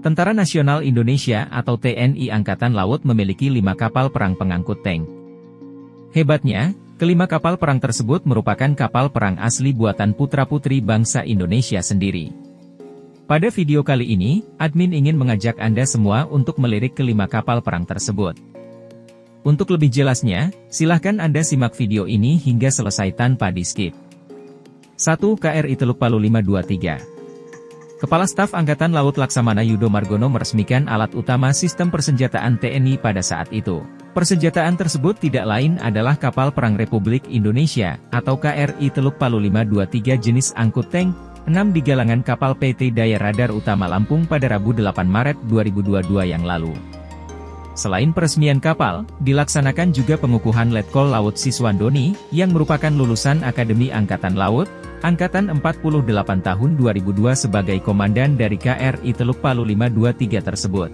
Tentara Nasional Indonesia atau TNI Angkatan Laut memiliki 5 kapal perang pengangkut tank. Hebatnya, kelima kapal perang tersebut merupakan kapal perang asli buatan putra-putri bangsa Indonesia sendiri. Pada video kali ini, admin ingin mengajak Anda semua untuk melirik kelima kapal perang tersebut. Untuk lebih jelasnya, silahkan Anda simak video ini hingga selesai tanpa di-skip. 1. KRI Teluk Palu 523. Kepala Staf Angkatan Laut Laksamana Yudo Margono meresmikan alat utama sistem persenjataan TNI pada saat itu. Persenjataan tersebut tidak lain adalah kapal perang Republik Indonesia, atau KRI Teluk Palu 523 jenis angkut tank, 6 di galangan kapal PT Daya Radar Utama Lampung pada Rabu 8 Maret 2022 yang lalu. Selain peresmian kapal, dilaksanakan juga pengukuhan Letkol Laut Siswandoni, yang merupakan lulusan Akademi Angkatan Laut, Angkatan 48 tahun 2002 sebagai komandan dari KRI Teluk Palu 523 tersebut.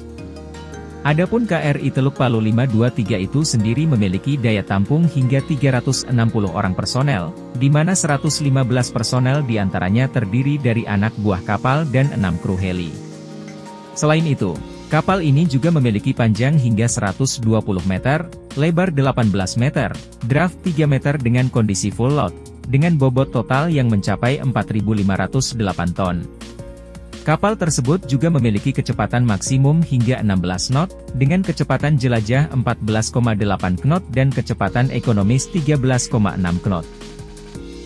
Adapun KRI Teluk Palu 523 itu sendiri memiliki daya tampung hingga 360 orang personel, di mana 115 personel diantaranya terdiri dari anak buah kapal dan 6 kru heli. Selain itu, kapal ini juga memiliki panjang hingga 120 meter, lebar 18 meter, draft 3 meter dengan kondisi full load, dengan bobot total yang mencapai 4.508 ton. Kapal tersebut juga memiliki kecepatan maksimum hingga 16 knot, dengan kecepatan jelajah 14,8 knot dan kecepatan ekonomis 13,6 knot.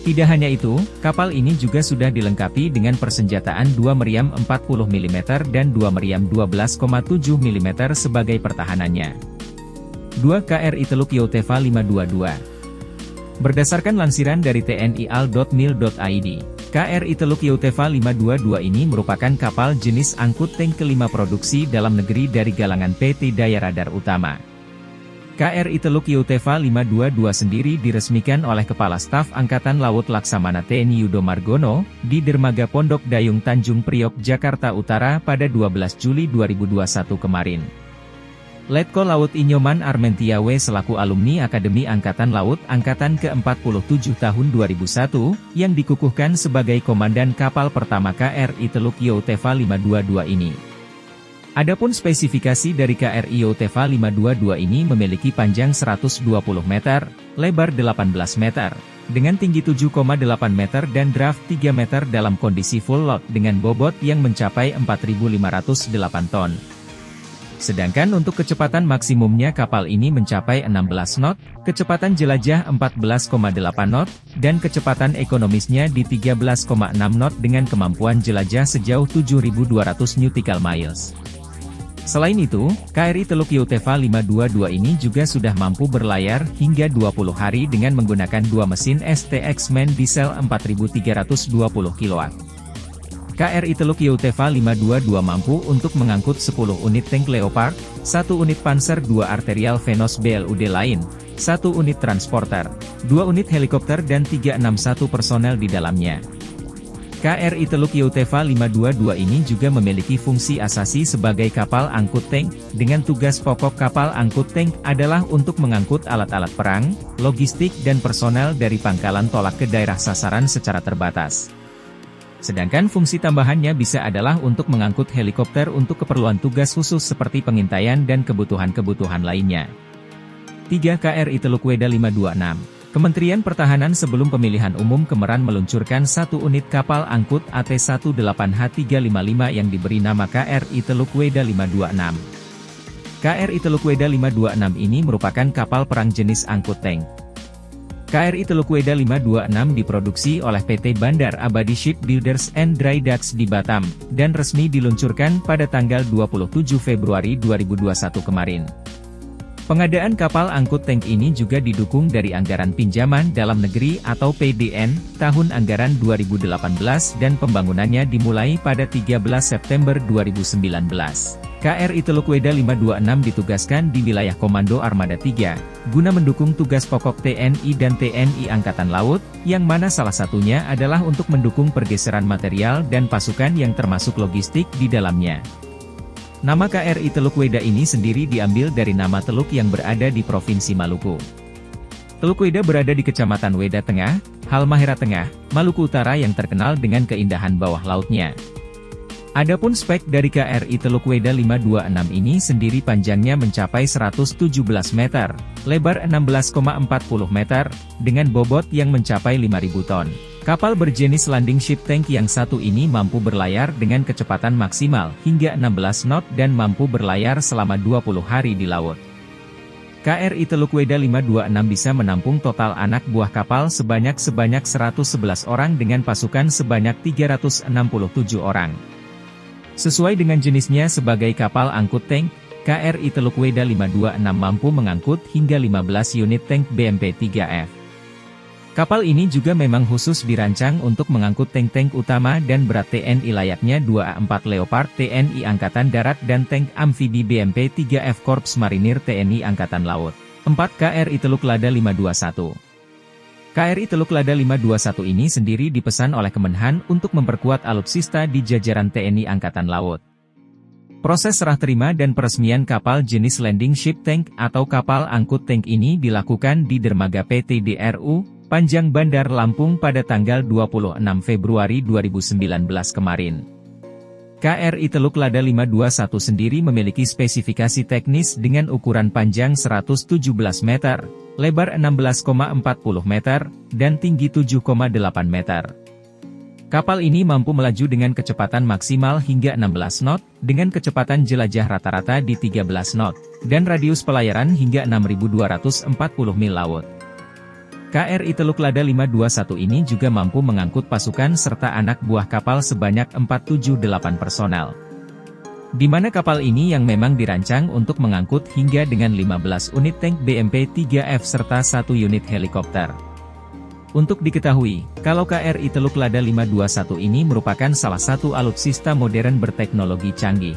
Tidak hanya itu, kapal ini juga sudah dilengkapi dengan persenjataan 2 meriam 40 mm dan 2 meriam 12,7 mm sebagai pertahanannya. 2. KRI Teluk Yauteva 522. Berdasarkan lansiran dari tni.al.mil.id, KRI Teluk Yauteva 522 ini merupakan kapal jenis angkut tank kelima produksi dalam negeri dari galangan PT Daya Radar Utama. KRI Teluk Yauteva 522 sendiri diresmikan oleh Kepala Staf Angkatan Laut Laksamana TNI Yudo Margono, di Dermaga Pondok Dayung Tanjung Priok, Jakarta Utara pada 12 Juli 2021 kemarin. Letkol Laut Inyoman Armentiawe selaku alumni Akademi Angkatan Laut Angkatan ke-47 tahun 2001, yang dikukuhkan sebagai komandan kapal pertama KRI Teluk Yauteva 522 ini. Adapun spesifikasi dari KRI Yauteva 522 ini memiliki panjang 120 meter, lebar 18 meter, dengan tinggi 7,8 meter dan draft 3 meter dalam kondisi full load dengan bobot yang mencapai 4.508 ton. Sedangkan untuk kecepatan maksimumnya kapal ini mencapai 16 knot, kecepatan jelajah 14,8 knot, dan kecepatan ekonomisnya di 13,6 knot dengan kemampuan jelajah sejauh 7.200 nautical miles. Selain itu, KRI Teluk Yauteva 522 ini juga sudah mampu berlayar hingga 20 hari dengan menggunakan 2 mesin STX MAN diesel 4.320 kW. KRI Teluk Yauteva 522 mampu untuk mengangkut 10 unit tank Leopard, 1 unit Panzer II Arterial Venos BLUD lain, 1 unit transporter, 2 unit helikopter dan 361 personel di dalamnya. KRI Teluk Yauteva 522 ini juga memiliki fungsi asasi sebagai kapal angkut tank, dengan tugas pokok kapal angkut tank adalah untuk mengangkut alat-alat perang, logistik dan personel dari pangkalan tolak ke daerah sasaran secara terbatas. Sedangkan fungsi tambahannya bisa adalah untuk mengangkut helikopter untuk keperluan tugas khusus seperti pengintaian dan kebutuhan-kebutuhan lainnya. 3. KRI Teluk Weda 526. Kementerian Pertahanan sebelum pemilihan umum Kemeran meluncurkan 1 unit kapal angkut AT-18H355 yang diberi nama KRI Teluk Weda 526. KRI Teluk Weda 526 ini merupakan kapal perang jenis angkut tank. KRI Teluk Weda 526 diproduksi oleh PT Bandar Abadi Shipbuilders and Dry Docks di Batam, dan resmi diluncurkan pada tanggal 27 Februari 2021 kemarin. Pengadaan kapal angkut tank ini juga didukung dari Anggaran Pinjaman Dalam Negeri atau PDN, tahun anggaran 2018 dan pembangunannya dimulai pada 13 September 2019. KRI Teluk Weda 526 ditugaskan di wilayah Komando Armada 3, guna mendukung tugas pokok TNI dan TNI Angkatan Laut, yang mana salah satunya adalah untuk mendukung pergeseran material dan pasukan yang termasuk logistik di dalamnya. Nama KRI Teluk Weda ini sendiri diambil dari nama teluk yang berada di Provinsi Maluku. Teluk Weda berada di Kecamatan Weda Tengah, Halmahera Tengah, Maluku Utara yang terkenal dengan keindahan bawah lautnya. Adapun spek dari KRI Teluk Weda 526 ini sendiri panjangnya mencapai 117 meter, lebar 16,40 meter, dengan bobot yang mencapai 5.000 ton. Kapal berjenis landing ship tank yang satu ini mampu berlayar dengan kecepatan maksimal hingga 16 knot dan mampu berlayar selama 20 hari di laut. KRI Teluk Weda 526 bisa menampung total anak buah kapal sebanyak 111 orang dengan pasukan sebanyak 367 orang. Sesuai dengan jenisnya sebagai kapal angkut tank, KRI Teluk Weda 526 mampu mengangkut hingga 15 unit tank BMP-3F. Kapal ini juga memang khusus dirancang untuk mengangkut tank-tank utama dan berat TNI layaknya 2A4 Leopard TNI Angkatan Darat dan tank amfibi BMP-3F Korps Marinir TNI Angkatan Laut. 4. KRI Teluk Lada 521. KRI Teluk Lada 521 ini sendiri dipesan oleh Kemenhan untuk memperkuat alutsista di jajaran TNI Angkatan Laut. Proses serah terima dan peresmian kapal jenis landing ship tank atau kapal angkut tank ini dilakukan di dermaga PT DRU, Panjang Bandar Lampung pada tanggal 26 Februari 2019 kemarin. KRI Teluk Lada 521 sendiri memiliki spesifikasi teknis dengan ukuran panjang 117 meter, lebar 16,40 meter, dan tinggi 7,8 meter. Kapal ini mampu melaju dengan kecepatan maksimal hingga 16 knot, dengan kecepatan jelajah rata-rata di 13 knot, dan radius pelayaran hingga 6.240 mil laut. KRI Teluk Lada 521 ini juga mampu mengangkut pasukan serta anak buah kapal sebanyak 478 personel. Di mana kapal ini yang memang dirancang untuk mengangkut hingga dengan 15 unit tank BMP-3F serta 1 unit helikopter. Untuk diketahui, kalau KRI Teluk Lada 521 ini merupakan salah satu alutsista modern berteknologi canggih.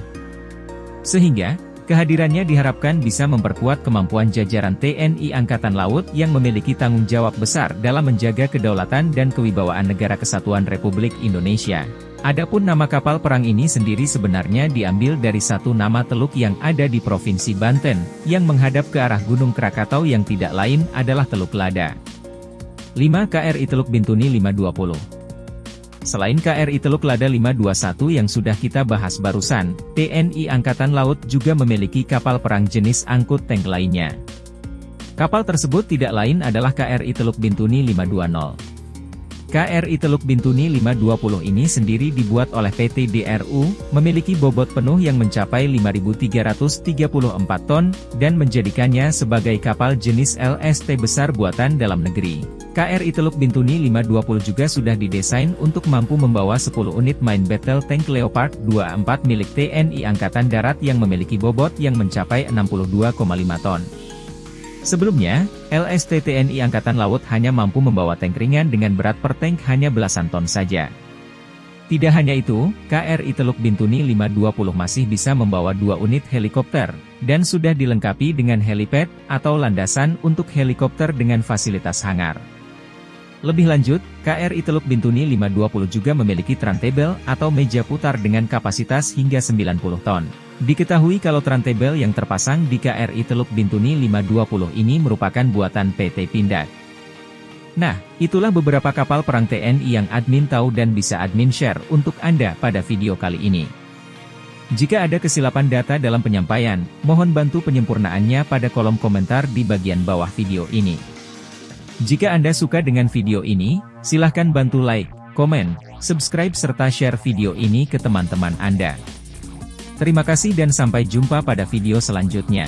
Sehingga, kehadirannya diharapkan bisa memperkuat kemampuan jajaran TNI Angkatan Laut yang memiliki tanggung jawab besar dalam menjaga kedaulatan dan kewibawaan Negara Kesatuan Republik Indonesia. Adapun nama kapal perang ini sendiri sebenarnya diambil dari satu nama teluk yang ada di Provinsi Banten, yang menghadap ke arah Gunung Krakatau yang tidak lain adalah Teluk Lada. 5. KRI Teluk Bintuni 520. Selain KRI Teluk Lada 521 yang sudah kita bahas barusan, TNI Angkatan Laut juga memiliki kapal perang jenis angkut tank lainnya. Kapal tersebut tidak lain adalah KRI Teluk Bintuni 520. KRI Teluk Bintuni 520 ini sendiri dibuat oleh PT DRU, memiliki bobot penuh yang mencapai 5.334 ton, dan menjadikannya sebagai kapal jenis LST besar buatan dalam negeri. KRI Teluk Bintuni 520 juga sudah didesain untuk mampu membawa 10 unit main battle tank Leopard 2A4 milik TNI Angkatan Darat yang memiliki bobot yang mencapai 62,5 ton. Sebelumnya, LST TNI Angkatan Laut hanya mampu membawa tank ringan dengan berat per tank hanya belasan ton saja. Tidak hanya itu, KRI Teluk Bintuni 520 masih bisa membawa 2 unit helikopter, dan sudah dilengkapi dengan helipad atau landasan untuk helikopter dengan fasilitas hangar. Lebih lanjut, KRI Teluk Bintuni 520 juga memiliki turntable atau meja putar dengan kapasitas hingga 90 ton. Diketahui kalau turntable yang terpasang di KRI Teluk Bintuni 520 ini merupakan buatan PT Pindad. Nah, itulah beberapa kapal perang TNI yang admin tahu dan bisa admin share untuk Anda pada video kali ini. Jika ada kesilapan data dalam penyampaian, mohon bantu penyempurnaannya pada kolom komentar di bagian bawah video ini. Jika Anda suka dengan video ini, silahkan bantu like, komen, subscribe serta share video ini ke teman-teman Anda. Terima kasih dan sampai jumpa pada video selanjutnya.